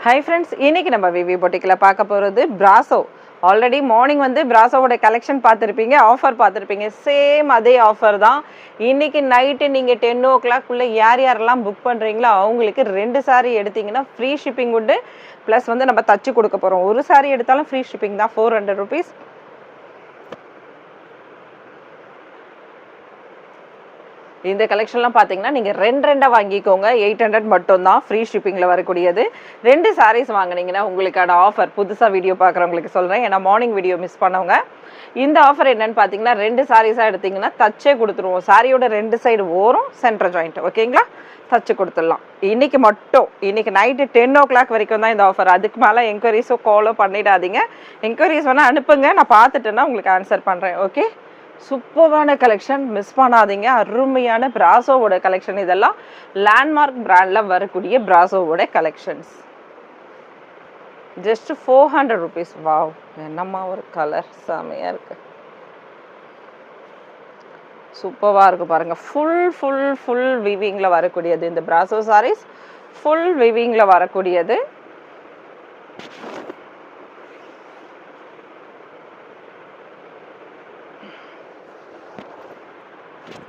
Hi friends, இன்னைக்கு நம்ம விவி பொட்டிக்ல பார்க்க போறது பிராசோ. ஆல்ரெடி மார்னிங் வந்து பிராசோவோட கலெக்ஷன் பார்த்திருப்பீங்க, ஆஃபர் பார்த்திருப்பீங்க. சேம் அதே ஆஃபர் தான். இன்னைக்கு நைட் நீங்க 10 o'clock குள்ள யாரெல்லாம் புக் பண்றீங்களோ அவங்களுக்கு 2 saree எடுத்தீங்கன்னா ஃப்ரீ ஷிப்பிங் உண்டு. ப்ளஸ் வந்து நம்ம தச்சு கொடுக்க போறோம். ஒரு saree எடுத்தாலும் ஃப்ரீ ஷிப்பிங் தான், 400 rupees. இந்த கலெக்ஷன்லாம் பார்த்தீங்கன்னா நீங்கள் ரெண்டா வாங்கிக்கோங்க. 800 மட்டும் தான் ஃப்ரீ ஷிப்பிங்கில் வரக்கூடியது. 2 sarees வாங்கினீங்கன்னா உங்களுக்கான ஆஃபர் புதுசாக வீடியோ பார்க்குறவங்களுக்கு சொல்கிறேன். ஏன்னா மார்னிங் வீடியோ மிஸ் பண்ணவங்க இந்த ஆஃபர் என்னன்னு பார்த்தீங்கன்னா 2 சாரீஸாக எடுத்தீங்கன்னா தச்சே கொடுத்துருவோம். சாரியோட 2 சைடு ஓரம் சென்டர் ஜாயிண்ட் ஓகேங்களா, தச்சு கொடுத்துடலாம். இன்னைக்கு மட்டும், இன்னைக்கு நைட்டு 10 o'clock வரைக்கும் தான் இந்த ஆஃபர். அதுக்கு மேலே என்கொயரிஸோ காலோ பண்ணிடாதீங்க. என்கொயரிஸ் வேணால் அனுப்புங்க, நான் பார்த்துட்டேன்னா உங்களுக்கு ஆன்சர் பண்ணுறேன். ஓகே, சூப்பரான கலெக்ஷன், மிஸ் பண்ணாதீங்க. அருமையான பிராசோவோட கலெக்ஷன். இதெல்லாம் லேண்ட்மார்க் பிராண்ட்ல வரக்கூடிய பிராசோவோட கலெக்ஷன்ஸ். Just 400 rupees. வாவ், என்னம்மா ஒரு கலர், செமையா இருக்கு, சூப்பரா இருக்கு பாருங்க. ஃபுல் வீவிங்ல வரக்கூடியது இந்த பிராசோ சாரீஸ். ஃபுல் வீவிங்ல வரக்கூடியது.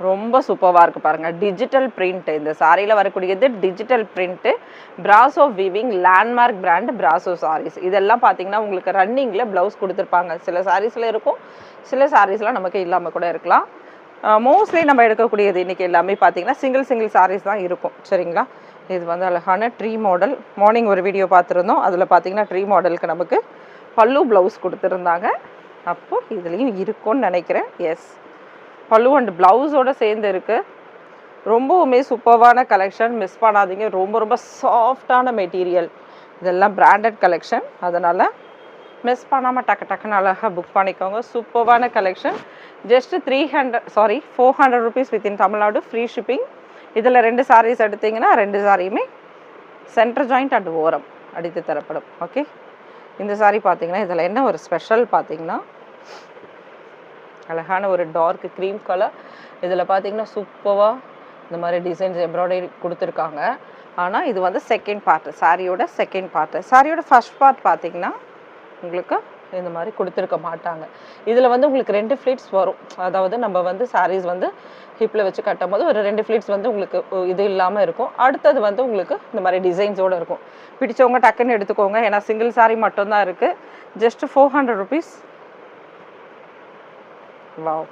ரொம்ப சூப்பராக இருக்குது பாருங்கள். டிஜிட்டல் பிரிண்ட், இந்த சாரியில் வரக்கூடியது digital print. Brasso weaving, landmark brand brasso sarees. இதெல்லாம் பார்த்தீங்கன்னா உங்களுக்கு ரன்னிங்கில் ப்ளவுஸ் கொடுத்துருப்பாங்க. சில சாரீஸில் இருக்கும், சில சாரீஸ்லாம் நமக்கு இல்லாமல் கூட இருக்கலாம். மோஸ்ட்லி நம்ம எடுக்கக்கூடியது இன்றைக்கி எல்லாமே பார்த்தீங்கன்னா சிங்கிள் சாரீஸ் தான் இருக்கும். சரிங்களா, இது வந்து அழகான ட்ரீ மாடல். மார்னிங் ஒரு வீடியோ பார்த்துருந்தோம், அதில் பார்த்தீங்கன்னா ட்ரீ மாடலுக்கு நமக்கு பல்லு ப்ளவுஸ் கொடுத்துருந்தாங்க. அப்போது இதுலேயும் இருக்கும்னு நினைக்கிறேன். எஸ், பல்லு அண்ட் ப்ளவுஸோட சேர்ந்து இருக்குது. ரொம்பவுமே சூப்பரான கலெக்ஷன், மிஸ் பண்ணாதீங்க. ரொம்ப சாஃப்டான மெட்டீரியல். இதெல்லாம் பிராண்டட் கலெக்ஷன், அதனால் மிஸ் பண்ணாமல் டக்குன்னு அழகாக புக் பண்ணிக்கோங்க. சூப்பரான collection. Just 400 rupees within Tamil Nadu, free shipping. இதில் 2 sarees எடுத்திங்கன்னா 2 சாரியுமே சென்டர் ஜாயிண்ட் அண்ட் ஓரம் அடித்து தரப்படும். ஓகே, இந்த சாரீ பார்த்தீங்கன்னா இதில் என்ன ஒரு ஸ்பெஷல் பார்த்தீங்கன்னா அழகான ஒரு டார்க் க்ரீம் கலர். இதில் பார்த்தீங்கன்னா சூப்பராக இந்த மாதிரி டிசைன்ஸ் எம்ப்ராய்டரி கொடுத்துருக்காங்க. ஆனால் இது வந்து செகண்ட் பார்ட்டு, சாரியோட செகண்ட் பார்ட்டு. சாரியோட ஃபர்ஸ்ட் பார்ட் பார்த்தீங்கன்னா உங்களுக்கு இந்த மாதிரி கொடுத்துருக்க மாட்டாங்க. இதில் வந்து உங்களுக்கு 2 ஃப்ளீட்ஸ் வரும். அதாவது நம்ம வந்து சாரீஸ் வந்து ஹிப்பில் வச்சு கட்டும் போது ஒரு 2 ஃப்ளீட்ஸ் வந்து உங்களுக்கு இது இல்லாமல் இருக்கும். அடுத்தது வந்து உங்களுக்கு இந்த மாதிரி டிசைன்ஸோடு இருக்கும். பிடிச்சவங்க டக்குன்னு எடுத்துக்கோங்க, ஏன்னா சிங்கிள் சாரீ மட்டும்தான் இருக்குது. Just 400 rupees. Wow,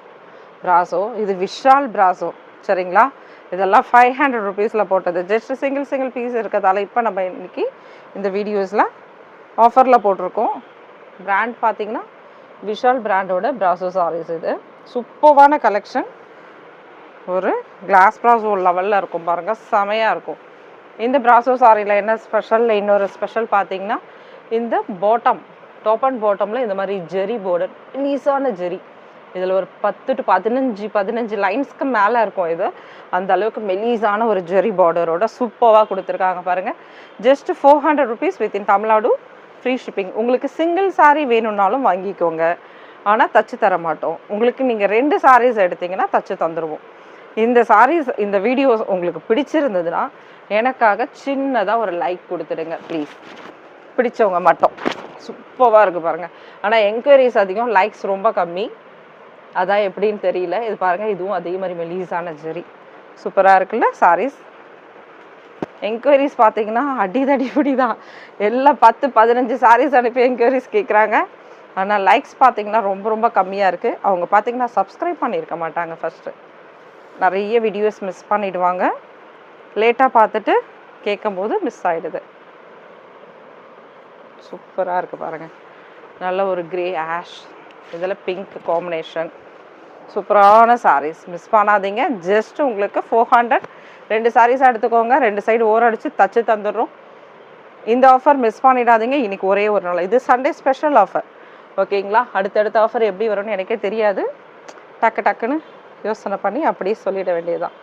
brasso. இது விஷால் பிராசோ. சரிங்களா, இதெல்லாம் 500 rupeesல போட்டது. ஜஸ்ட் சிங்கிள் பீஸ் இருக்கிறதால இப்போ நம்ம இன்னைக்கு இந்த வீடியோஸில் ஆஃபரில் போட்டிருக்கோம். பிராண்ட் பார்த்தீங்கன்னா விஷால் பிராண்டோட பிராசோ சாரீஸ். இது சூப்பரான கலெக்ஷன். ஒரு கிளாஸ் பிராசோ லெவலில் இருக்கும் பாருங்கள், செமையாக இருக்கும். இந்த பிராசோ சாரியில் என்ன ஸ்பெஷல், இன்னொரு ஸ்பெஷல் பார்த்தீங்கன்னா இந்த பாட்டம், டாப் அண்ட் பாட்டமில் இந்த மாதிரி ஜெரி பார்டர், நீஸான ஜெரி. இதில் ஒரு 10 to 15 லைன்ஸ்க்கு மேலே இருக்கும். இது அந்த அளவுக்கு மெலீஸான ஒரு ஜெரி பார்டரோட சூப்பராக கொடுத்துருக்காங்க பாருங்கள். Just 400 rupees within Tamil Nadu, free shipping. உங்களுக்கு சிங்கிள் சாரீ வேணும்னாலும் வாங்கிக்கோங்க, ஆனால் தச்சு தர மாட்டோம். உங்களுக்கு நீங்கள் 2 sarees எடுத்திங்கன்னா தச்சு தந்துடுவோம். இந்த சாரீஸ், இந்த வீடியோஸ் உங்களுக்கு பிடிச்சிருந்ததுன்னா எனக்காக சின்னதாக ஒரு லைக் கொடுத்துடுங்க ப்ளீஸ். பிடிச்சவங்க மட்டும். சூப்பராக இருக்குது பாருங்கள். ஆனால் என்கொயரிஸ் அதிகம், லைக்ஸ் ரொம்ப கம்மி. அதான் எப்படின்னு தெரியல. இது பாருங்கள், இதுவும் அதே மாதிரி மெலீஸான ஜெரி. சூப்பராக இருக்குல்ல சாரீஸ். என்கொயரிஸ் பார்த்தீங்கன்னா அடிதடிப்படி தான். எல்லாம் 10-15 sarees அனுப்பி என்கொயரிஸ் கேட்குறாங்க. ஆனால் லைக்ஸ் பார்த்தீங்கன்னா ரொம்ப கம்மியாக இருக்குது. அவங்க பார்த்தீங்கன்னா சப்ஸ்கிரைப் பண்ணியிருக்க மாட்டாங்க. ஃபஸ்ட்டு நிறைய வீடியோஸ் மிஸ் பண்ணிவிடுவாங்க. லேட்டாக பார்த்துட்டு கேட்கும்போது மிஸ் ஆகிடுது. சூப்பராக இருக்குது பாருங்கள். நல்ல ஒரு கிரே ஆஷ், இதில் பிங்க் காம்பினேஷன். சூப்பரான சாரீஸ், மிஸ் பண்ணாதீங்க. ஜஸ்ட் உங்களுக்கு 400. 2 sarees எடுத்துக்கோங்க, 2 சைடு ஓரம் அடித்து தச்சு தந்துடுறோம். இந்த ஆஃபர் மிஸ் பண்ணிடாதீங்க. இன்றைக்கி ஒரே ஒரு நாள், இது சண்டே ஸ்பெஷல் ஆஃபர். ஓகேங்களா, அடுத்தடுத்த ஆஃபர் எப்படி வரும்னு எனக்கே தெரியாது. டக்குன்னு யோசனை பண்ணி அப்படியே சொல்லிட வேண்டியதுதான்.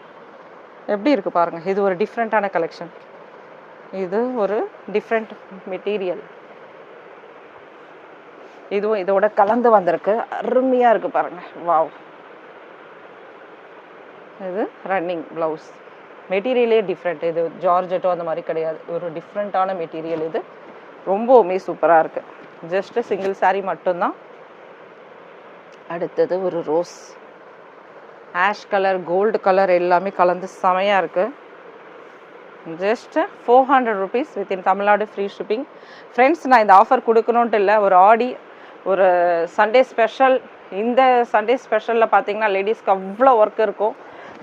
எப்படி இருக்குது பாருங்கள். இது ஒரு டிஃப்ரெண்ட்டான கலெக்ஷன். இது ஒரு டிஃப்ரெண்ட் மெட்டீரியல். இதுவும் இதோட கலந்து வந்திருக்கு. அருமையாக இருக்குது பாருங்கள். வாவ், இது ரன்னிங் ப்ளவுஸ். மெட்டீரியலே டிஃப்ரெண்ட். இது ஜார்ஜெட்டோ அந்த மாதிரி கிடையாது, ஒரு டிஃப்ரெண்ட்டான மெட்டீரியல். இது ரொம்பவுமே சூப்பராக இருக்குது. ஜஸ்ட்டு சிங்கிள் சாரீ மட்டும்தான். அடுத்தது ஒரு rose, ash colour, gold colour எல்லாமே கலந்து செமையாக இருக்குது. Just 400 rupees within Tamil Nadu free shipping. Friends, நான் இந்த ஆஃபர் கொடுக்கணுன்ட்டு இல்லை, ஒரு ஆடி, ஒரு சண்டே ஸ்பெஷல். இந்த சண்டே ஸ்பெஷலில் பார்த்தீங்கன்னா லேடிஸ்க்கு அவ்வளோ ஒர்க் இருக்கும்.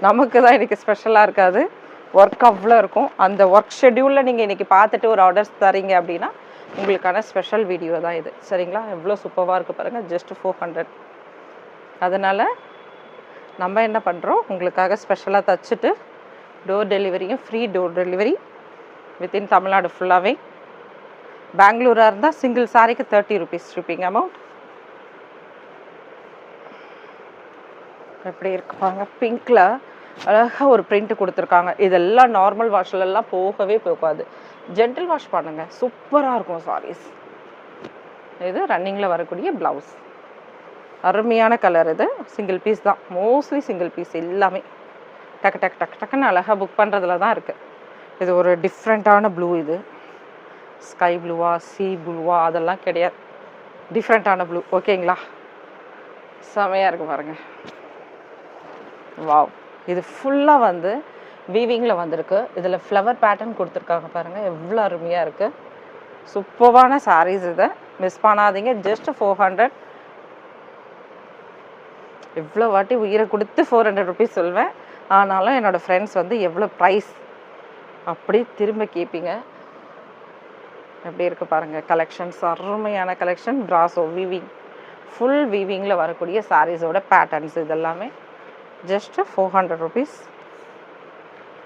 நமக்கு தான் இன்றைக்கி ஸ்பெஷலாக இருக்காது, ஒர்க் அவ்வளோ இருக்கும். அந்த ஒர்க் ஷெட்யூலில் நீங்கள் இன்றைக்கி பார்த்துட்டு ஒரு ஆர்டர்ஸ் தரீங்க அப்படின்னா உங்களுக்கான ஸ்பெஷல் வீடியோ தான் இது. சரிங்களா? எவ்வளோ சூப்பராக இருக்குது பாருங்கள். ஜஸ்ட்டு 400. அதனால் நம்ம என்ன பண்ணுறோம், உங்களுக்காக ஸ்பெஷலாக தச்சுட்டு டோர் டெலிவரியும் free door delivery within Tamil Nadu ஃபுல்லாகவே. பெங்களூராக இருந்தால் சிங்கிள் சாரிக்கு 30 rupees ஷிப்பிங் அமௌண்ட். எப்படி இருப்பாங்க, பிங்க்கில் அழகாக ஒரு பிரிண்ட் கொடுத்துருக்காங்க. இதெல்லாம் நார்மல் வாஷ்லெல்லாம் போகவே போகாது, ஜென்டில் வாஷ் பண்ணுங்கள், சூப்பராக இருக்கும் சாரீஸ். இது ரன்னிங்கில் வரக்கூடிய ப்ளவுஸ், அருமையான கலர். இது சிங்கிள் பீஸ் தான், மோஸ்ட்லி சிங்கிள் பீஸ் எல்லாமே. டக்கு டக்கு டக்கு டக்குன்னு அழகாக புக் பண்ணுறதுல தான் இருக்குது. இது ஒரு டிஃப்ரெண்ட்டான ப்ளூ. இது ஸ்கை ப்ளூவா, சீ ப்ளூவா அதெல்லாம் கிடையாது, டிஃப்ரெண்ட்டான ப்ளூ. ஓகேங்களா? செமையாக இருக்குது பாருங்கள். வாவ், இது ஃபுல்லாக வந்து வீவிங்கில் வந்திருக்கு. இதில் ஃப்ளவர் பேட்டர்ன் கொடுத்துருக்காங்க பாருங்கள், எவ்வளோ அருமையாக இருக்குது. சூப்பரான சாரீஸ், இதை மிஸ் பண்ணாதீங்க. ஜஸ்ட் 400. எவ்வளோ வாட்டி உயிரை கொடுத்து 400 rupees சொல்வேன், ஆனாலும் என்னோடய ஃப்ரெண்ட்ஸ் வந்து எவ்வளோ ப்ரைஸ் அப்படி திரும்ப கேட்பீங்க. எப்படி இருக்குது பாருங்கள் கலெக்ஷன்ஸ், அருமையான கலெக்ஷன். பிராசோ வீவிங், ஃபுல் வீவிங்கில் வரக்கூடிய சாரீஸோட பேட்டர்ன்ஸ் இதெல்லாமே. Just 400 rupees.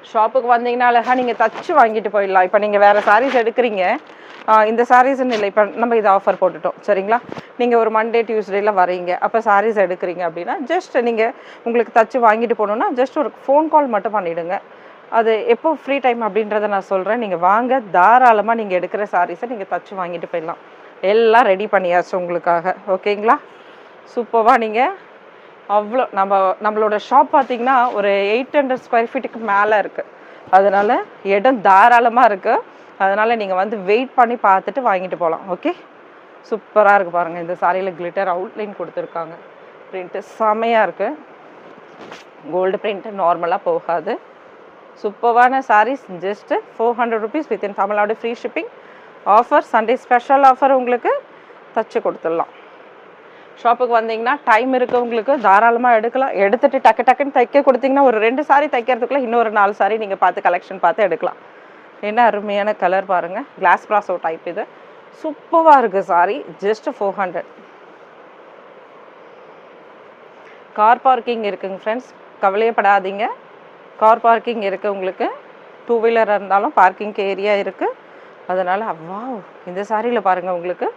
ஷாப்புக்கு வந்தீங்கன்னா அழகாக நீங்கள் தச்சு வாங்கிட்டு போயிடலாம். இப்போ நீங்கள் வேறு சாரீஸ் எடுக்கிறீங்க, இந்த சாரீஸ்ன்னு இல்லை, இப்போ நம்ம இதை ஆஃபர் போட்டுட்டோம். சரிங்களா? நீங்கள் ஒரு மண்டே டியூஸ்டேல வரீங்க, அப்போ சாரீஸ் எடுக்கிறீங்க அப்படின்னா ஜஸ்ட் நீங்கள் உங்களுக்கு தச்சு வாங்கிட்டு போகணுன்னா ஜஸ்ட் ஒரு ஃபோன் கால் மட்டும் பண்ணிவிடுங்க. அது எப்போ ஃப்ரீ டைம் அப்படின்றத நான் சொல்கிறேன். நீங்கள் வாங்க, தாராளமாக நீங்கள் எடுக்கிற சாரீஸை நீங்கள் தச்சு வாங்கிட்டு போயிடலாம். எல்லாம் ரெடி பண்ணியாச்சு உங்களுக்காக. ஓகேங்களா? சூப்பராக நீங்கள் அவ்வளோ நம்மளோட ஷாப் பார்த்திங்கன்னா ஒரு 800 square feet மேலே இருக்குது. அதனால் இடம் தாராளமாக இருக்குது. அதனால் நீங்கள் வந்து வெயிட் பண்ணி பார்த்துட்டு வாங்கிட்டு போகலாம். ஓகே, சூப்பராக இருக்குது பாருங்கள். இந்த சாரியில் கிளிட்டர் அவுட்லைன் கொடுத்துருக்காங்க, பிரிண்ட்டு செமையாக இருக்குது. கோல்டு பிரிண்ட்டு நார்மலாக போகாது. சூப்பரான sarees. Just 400 rupees within Tamil Nadu free shipping. Offer, Sunday special offer, உங்களுக்கு தச்சு கொடுத்துடலாம். ஷாப்புக்கு வந்தீங்கன்னா டைம் இருக்குது உங்களுக்கு, தாராளமாக எடுக்கலாம். எடுத்துகிட்டு டக்கு டக்குன்னு தைக்க கொடுத்தீங்கன்னா ஒரு 2 சாரீ தைக்கிறதுக்குள்ளே இன்னொரு 4 சாரீ நீங்கள் பார்த்து கலெக்ஷன் பார்த்து எடுக்கலாம். என்ன அருமையான கலர் பாருங்கள், கிளாஸ் ப்ராசோ டைப். இது சூப்பராக இருக்குது சாரீ. ஜஸ்ட் 400. கார் பார்க்கிங் இருக்குங்க ஃப்ரெண்ட்ஸ், கவலையப்படாதீங்க. கார் பார்க்கிங் இருக்குது உங்களுக்கு. 2 வீலர் இருந்தாலும் பார்க்கிங்க்கு ஏரியா இருக்குது. அதனால் அவ்வா இந்த சாரியில் பாருங்கள் உங்களுக்கு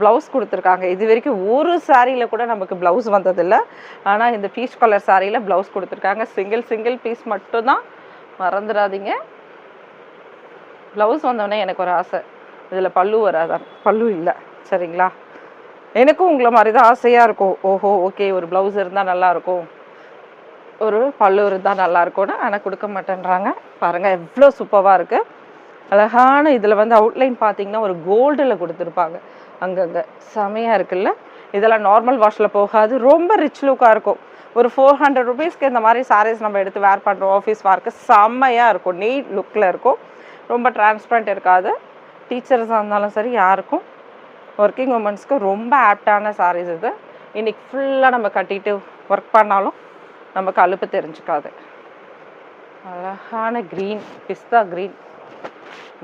ப்ளவுஸ் கொடுத்துருக்காங்க. இது வரைக்கும் ஒரு சாரியில் கூட நமக்கு ப்ளவுஸ் வந்ததில்லை, ஆனால் இந்த பீச் கலர் சாரியில் ப்ளவுஸ் கொடுத்துருக்காங்க. சிங்கிள் பீஸ் மட்டும்தான், மறந்துடாதீங்க. ப்ளவுஸ் வந்தோடனே எனக்கு ஒரு ஆசை, இதில் பல்லு வராதான், பல்லு இல்லை. சரிங்களா? எனக்கும் உங்களை மாதிரி தான் ஆசையாக இருக்கும். ஓஹோ, ஓகே, ஒரு ப்ளவுஸ் இருந்தால் நல்லாயிருக்கும், ஒரு பல்லு இருந்தால் நல்லாயிருக்கும்னு. ஆனால் கொடுக்க மாட்டேன்றாங்க. பாருங்கள் எவ்வளோ சூப்பராக இருக்குது. அழகான இதில் வந்து அவுட்லைன் பார்த்தீங்கன்னா ஒரு கோல்டில் கொடுத்துருப்பாங்க அங்கங்கே. செமையாக இருக்குல்ல? இதெல்லாம் நார்மல் வாஷில் போகாது, ரொம்ப ரிச் லுக்காக இருக்கும். ஒரு 400 rupeesக்கு இந்த மாதிரி சாரீஸ் நம்ம எடுத்து வேர் பண்ணுறோம் ஆஃபீஸ் வார்க்கு, செம்மையாக இருக்கும், நீட் லுக்கில் இருக்கும், ரொம்ப டிரான்ஸ்பரண்ட் இருக்காது. டீச்சர்ஸாக இருந்தாலும் சரி, யாருக்கும் ஒர்க்கிங் உமன்ஸ்க்கு ரொம்ப ஆப்டான சாரீஸ் இது. இன்றைக்கி ஃபுல்லாக நம்ம கட்டிட்டு ஒர்க் பண்ணாலும் நமக்கு அலுப்பு தெரிஞ்சுக்காது. அழகான க்ரீன், பிஸ்தா க்ரீன்.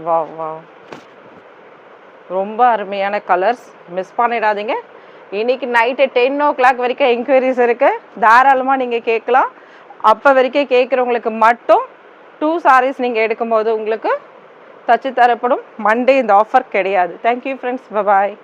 வா வா, ரொம்ப அருமையான கலர்ஸ், மிஸ் பண்ணிடாதீங்க. இன்றைக்கி நைட்டு 10 o'clock வரைக்கும் என்கொயரிஸ் இருக்குது, தாராளமாக நீங்கள் கேட்கலாம். அப்போ வரைக்கும் கேட்குறவங்களுக்கு மட்டும் 2 sarees நீங்கள் எடுக்கும்போது உங்களுக்கு தச்சு தரப்படும். மண்டே இந்த ஆஃபர் கிடையாது. Thank you friends, bye bye.